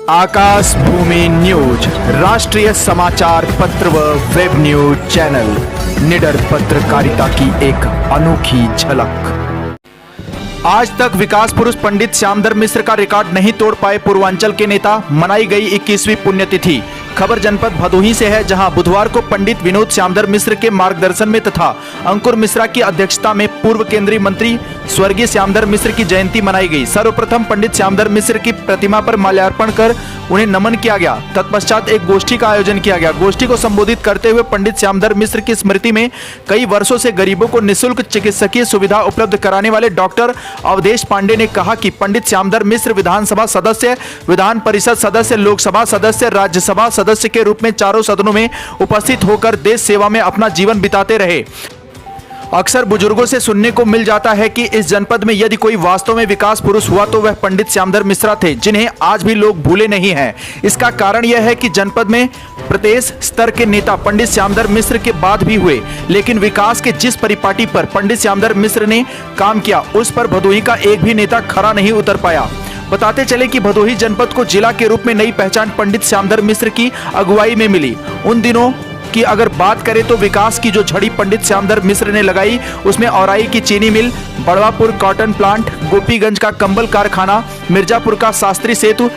आकाश भूमि news राष्ट्रीय समाचार पत्र व वेब न्यूज चैनल निडर पत्रकारिता की एक अनोखी झलक। आज तक विकास पुरुष पंडित श्यामधर मिश्र का रिकॉर्ड नहीं तोड़ पाए पूर्वांचल के नेता, मनाई गई 21वीं पुण्यतिथि। खबर जनपद भदोही से है, जहां बुधवार को पंडित विनोद श्यामधर मिश्र के मार्गदर्शन में तथा अंकुर मिश्रा की अध्यक्षता में पूर्व केंद्रीय मंत्री स्वर्गीय श्यामधर मिश्र की जयंती मनाई गई। सर्वप्रथम पंडित श्यामधर मिश्र की प्रतिमा पर माल्यार्पण कर उन्हें नमन किया गया। तत्पश्चात एक गोष्ठी का आयोजन किया गया। गोष्ठी को संबोधित करते हुए पंडित श्यामधर मिश्र की स्मृति में कई वर्षों से गरीबों को निःशुल्क चिकित्सकीय सुविधा उपलब्ध कराने वाले डॉक्टर अवधेश पांडे ने कहा कि पंडित श्यामधर मिश्र विधानसभा सदस्य, विधान परिषद सदस्य, लोकसभा सदस्य, राज्यसभा सदस्य के रूप में चारों सदनों में उपस्थित होकर देश सेवा में अपना जीवन बिताते रहे। अक्सर बुजुर्गों से सुनने को मिल जाता है कि इस जनपद में यदि कोई वास्तव में विकास पुरुष हुआ तो वह पंडित श्यामधर मिश्रा थे, जिन्हें आज भी लोग भूले नहीं हैं। इसका कारण यह है कि जनपद में प्रदेश स्तर के नेता पंडित श्यामधर मिश्र के बाद भी हुए, लेकिन विकास के जिस परिपाटी पर पंडित श्यामधर मिश्र ने काम किया उस पर भदोही का एक भी नेता खरा नहीं उतर पाया। बताते चले कि भदोही जनपद को जिला के रूप में नई पहचान पंडित श्यामधर मिश्र की अगुवाई में मिली। उन दिनों की अगर बात करें तो विकास की जो झड़ी पंडित श्यामधर मिश्र ने लगाई उसमें औराई की चीनी मिल, बड़वापुर कॉटन प्लांट, गोपीगंज का कंबल कारखाना, मिर्जापुर का शास्त्री सेतु,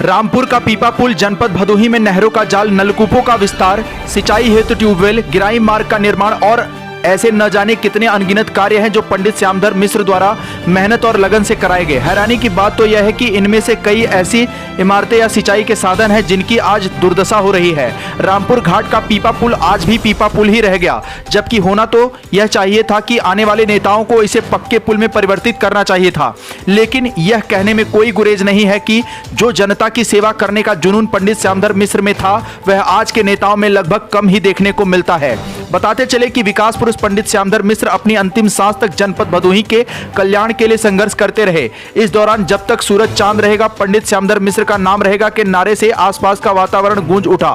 रामपुर का पीपा पुल, जनपद भदोही में नहरों का जाल, नलकूपों का विस्तार, सिंचाई हेतु ट्यूबवेल, गिराई मार्ग का निर्माण और ऐसे न जाने कितने अनगिनत कार्य हैं जो पंडित श्यामधर मिश्र द्वारा मेहनत और लगन से कराए गए। हैरानी की बात तो यह है कि इनमें से कई ऐसी इमारतें या सिंचाई के साधन हैं जिनकी आज दुर्दशा हो रही है। रामपुर घाट का पीपा पुल आज भी पीपा पुल ही रह गया, जबकि होना तो यह चाहिए था कि आने वाले नेताओं को इसे पक्के पुल में परिवर्तित करना चाहिए था। लेकिन यह कहने में कोई गुरेज नहीं है कि जो जनता की सेवा करने का जुनून पंडित श्यामधर मिश्र में था वह आज के नेताओं में लगभग कम ही देखने को मिलता है। बताते चले कि विकास पुरुष पंडित श्यामधर मिश्र अपनी अंतिम सांस तक जनपद भदोही के कल्याण के लिए संघर्ष करते रहे। इस दौरान जब तक सूरज चांद रहेगा पंडित श्यामधर मिश्र का नाम रहेगा के नारे से आसपास का वातावरण गूंज उठा।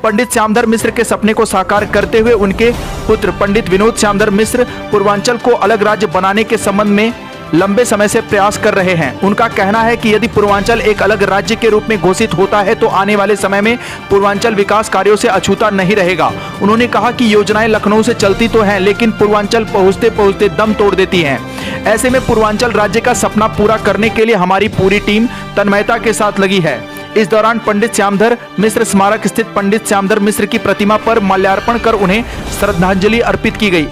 पंडित श्यामधर मिश्र के सपने को साकार करते हुए उनके पुत्र पंडित विनोद श्यामधर मिश्र पूर्वांचल को अलग राज्य बनाने के संबंध में लंबे समय से प्रयास कर रहे हैं। उनका कहना है कि यदि पूर्वांचल एक अलग राज्य के रूप में घोषित होता है तो आने वाले समय में पूर्वांचल विकास कार्यों से अछूता नहीं रहेगा। उन्होंने कहा कि योजनाएं लखनऊ से चलती तो हैं, लेकिन पूर्वांचल पहुंचते पहुंचते दम तोड़ देती हैं। ऐसे में पूर्वांचल राज्य का सपना पूरा करने के लिए हमारी पूरी टीम तन्मयता के साथ लगी है। इस दौरान पंडित श्यामधर मिश्र स्मारक स्थित पंडित श्यामधर मिश्र की प्रतिमा पर माल्यार्पण कर उन्हें श्रद्धांजलि अर्पित की गई।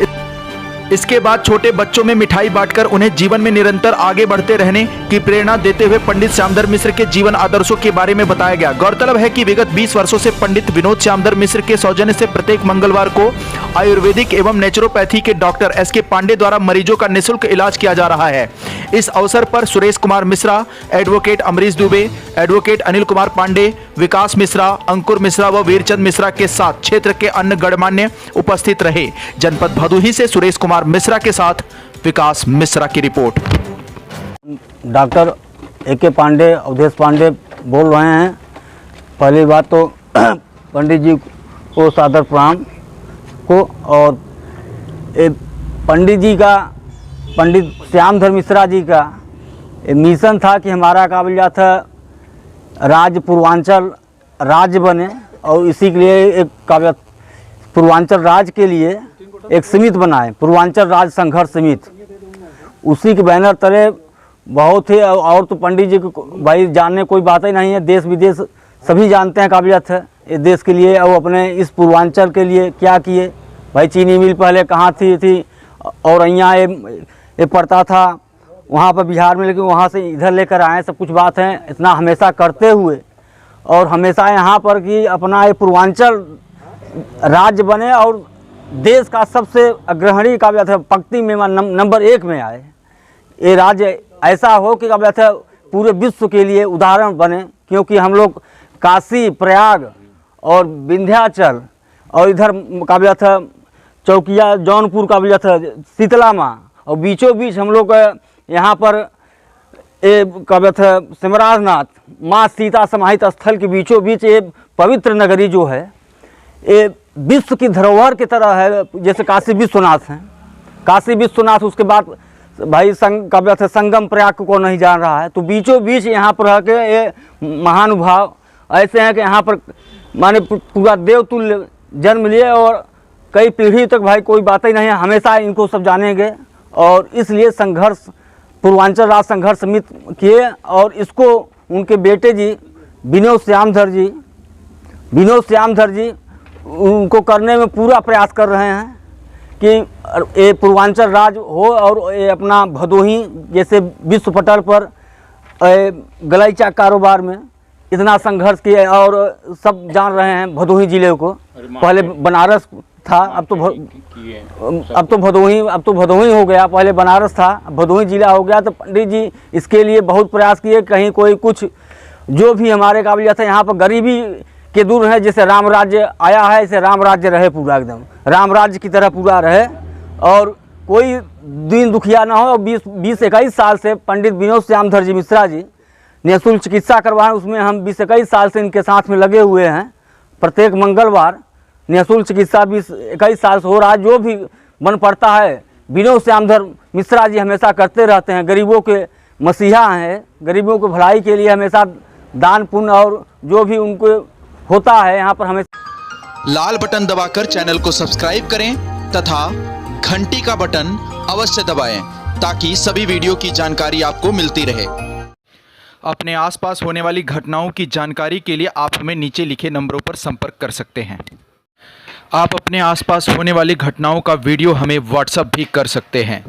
इसके बाद छोटे बच्चों में मिठाई बांटकर उन्हें जीवन में निरंतर आगे बढ़ते रहने की प्रेरणा देते हुए पंडित श्यामधर मिश्र के जीवन आदर्शों के बारे में बताया गया। गौरतलब है कि विगत 20 वर्षों से पंडित विनोद श्यामधर मिश्र के सौजन्य से प्रत्येक मंगलवार को आयुर्वेदिक एवं नेचुरोपैथी के डॉक्टर एस.के. पांडे द्वारा मरीजों का निःशुल्क इलाज किया जा रहा है। इस अवसर पर सुरेश कुमार मिश्रा, एडवोकेट अमरीश दुबे, एडवोकेट अनिल कुमार पांडे, विकास मिश्रा, अंकुर मिश्रा व वीरचंद मिश्रा के साथ क्षेत्र के अन्य गणमान्य उपस्थित रहे। जनपद भदोही से सुरेश कुमार मिश्रा के साथ विकास मिश्रा की report. Doctor A K. Pandey, Awadhesh Pandey बोल रहे हैं। पहली बात तो पंडित जी को सादर प्रणाम को, और पंडित जी का, पंडित श्यामधर मिश्रा जी का मिशन था कि हमारा काबिलियत राज्य पूर्वांचल राज्य बने, और इसी के लिए एक काबिलियत पूर्वांचल राज्य के लिए एक समिति बनाए, पूर्वांचल राज्य संघर्ष समिति। उसी के बैनर तले बहुत ही, और तो पंडित जी को भाई जानने कोई बात ही नहीं है, देश विदेश सभी जानते हैं काबिलियत है इस देश के लिए। और अपने इस पूर्वांचल के लिए क्या किए भाई। चीनी मिल पहले कहाँ थी और यहाँ ये पड़ता था वहाँ पर बिहार में, लेकिन वहाँ से इधर लेकर आए, सब कुछ बात है। इतना हमेशा करते हुए और हमेशा यहाँ पर कि अपना ये पूर्वांचल राज्य बने और देश का सबसे अग्रणी काबिलियत है पंक्ति में नंबर 1 में आए। ये राज्य ऐसा हो कि काबिलियत है पूरे विश्व के लिए उदाहरण बने, क्योंकि हम लोग काशी, प्रयाग और विंध्याचल और इधर काबिलियत है चौकिया, जौनपुर काबिलियत है शीतला माँ, और बीचों बीच हम लोग यहाँ पर काबिलियत है सिमराजनाथ माँ सीता समाहित स्थल के बीचों बीच ये पवित्र नगरी जो है ये विश्व की धरोहर की तरह है। जैसे काशी विश्वनाथ हैं, काशी विश्वनाथ, उसके बाद भाई का व्यर्थ संगम प्रयाग को नहीं जान रहा है। तो बीचों बीच यहाँ पर रह के ये महानुभाव ऐसे हैं कि यहाँ पर माने पूरा देवतुल्य जन्म लिए और कई पीढ़ी तक भाई कोई बात ही नहीं है, हमेशा इनको सब जानेंगे। और इसलिए संघर्ष पूर्वांचल राज्य संघर्ष समिति किए और इसको उनके बेटे जी विनोद श्यामधर जी उनको करने में पूरा प्रयास कर रहे हैं कि ये पूर्वांचल राज्य हो और ये अपना भदोही जैसे विश्व पटल पर गलीचा कारोबार में इतना संघर्ष किया और सब जान रहे हैं भदोही जिले को। पहले बनारस था, अब तो भदोही हो गया, पहले बनारस था, भदोही जिला हो गया। तो पंडित जी इसके लिए बहुत प्रयास किए, कहीं कोई कुछ जो भी हमारे काबिलियत है यहाँ पर गरीबी के दूर है। जैसे राम राज्य आया है ऐसे राम राज्य रहे, पूरा एकदम राम राज्य की तरह पूरा रहे और कोई दीन दुखिया ना हो। 20-21 साल से पंडित विनोद श्यामधर जी मिश्रा जी निःशुल्क चिकित्सा करवाएं, उसमें हम 20-21 साल से इनके साथ में लगे हुए हैं। प्रत्येक मंगलवार निःशुल्क चिकित्सा 20-21 साल से हो रहा है। जो भी बन पड़ता है विनोद श्यामधर मिश्रा जी हमेशा करते रहते हैं। गरीबों के मसीहा हैं, गरीबों की भलाई के लिए हमेशा दान पुण्य और जो भी उनको होता है यहाँ पर हमेशा। लाल बटन दबाकर चैनल को सब्सक्राइब करें तथा घंटी का बटन अवश्य दबाएं ताकि सभी वीडियो की जानकारी आपको मिलती रहे। अपने आसपास होने वाली घटनाओं की जानकारी के लिए आप हमें नीचे लिखे नंबरों पर संपर्क कर सकते हैं। आप अपने आसपास होने वाली घटनाओं का वीडियो हमें व्हाट्सएप भी कर सकते हैं।